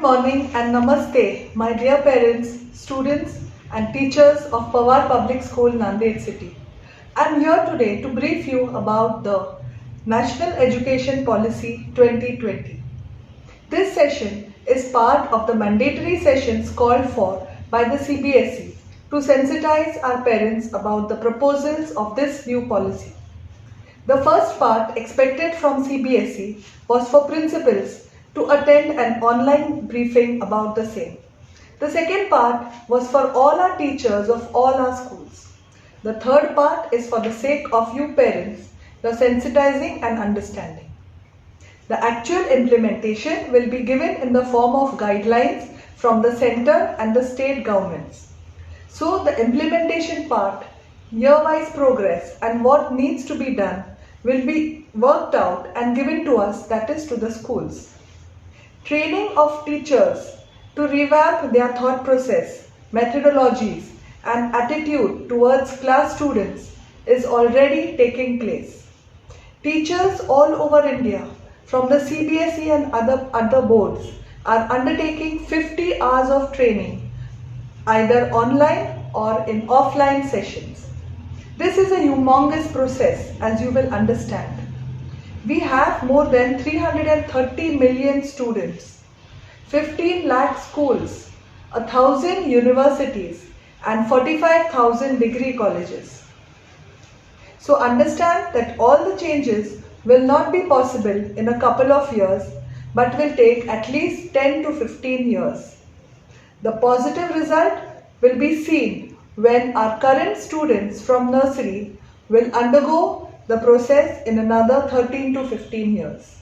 Good morning and namaste, my dear parents, students and teachers of Pawar Public School, Nanded City. I am here today to brief you about the National Education Policy 2020. This session is part of the mandatory sessions called for by the CBSE to sensitize our parents about the proposals of this new policy. The first part expected from CBSE was for principals to attend an online briefing about the same. The second part was for all our teachers of all our schools. The third part is for the sake of you parents, the sensitizing and understanding. The actual implementation will be given in the form of guidelines from the center and the state governments. So the implementation part, year-wise progress and what needs to be done will be worked out and given to us, that is to the schools. Training of teachers to revamp their thought process, methodologies and attitude towards class students is already taking place. Teachers all over India from the CBSE and other boards are undertaking 50 hours of training either online or in offline sessions. This is a humongous process, as you will understand. We have more than 330 million students, 15 lakh schools, 1,000 universities and 45,000 degree colleges. So understand that all the changes will not be possible in a couple of years but will take at least 10 to 15 years. The positive result will be seen when our current students from nursery will undergo the process in another 13 to 15 years.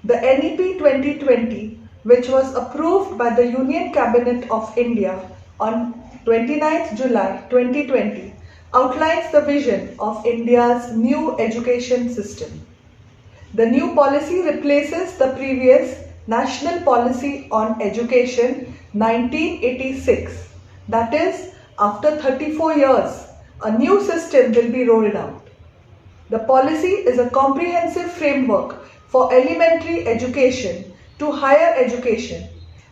The NEP 2020, which was approved by the Union Cabinet of India on 29th July 2020, outlines the vision of India's new education system. The new policy replaces the previous National Policy on Education 1986. That is, after 34 years, a new system will be rolled out. The policy is a comprehensive framework for elementary education to higher education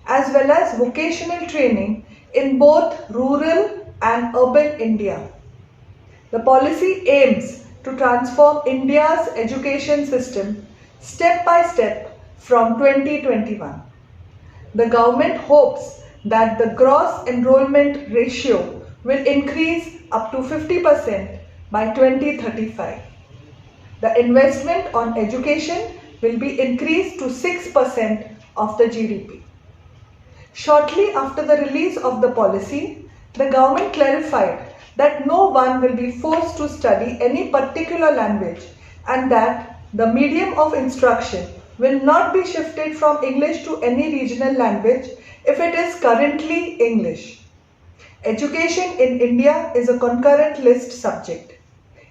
as well as vocational training in both rural and urban India. The policy aims to transform India's education system step by step from 2021. The government hopes that the gross enrollment ratio will increase up to 50% by 2035. The investment on education will be increased to 6% of the GDP. Shortly after the release of the policy, the government clarified that no one will be forced to study any particular language and that the medium of instruction will not be shifted from English to any regional language if it is currently English. Education in India is a concurrent list subject.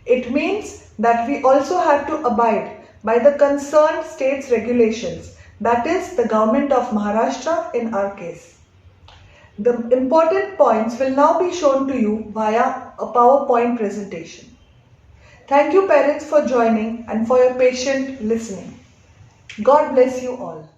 It means that we also have to abide by the concerned state's regulations, that is the government of Maharashtra in our case. The important points will now be shown to you via a PowerPoint presentation. Thank you parents for joining and for your patient listening. God bless you all.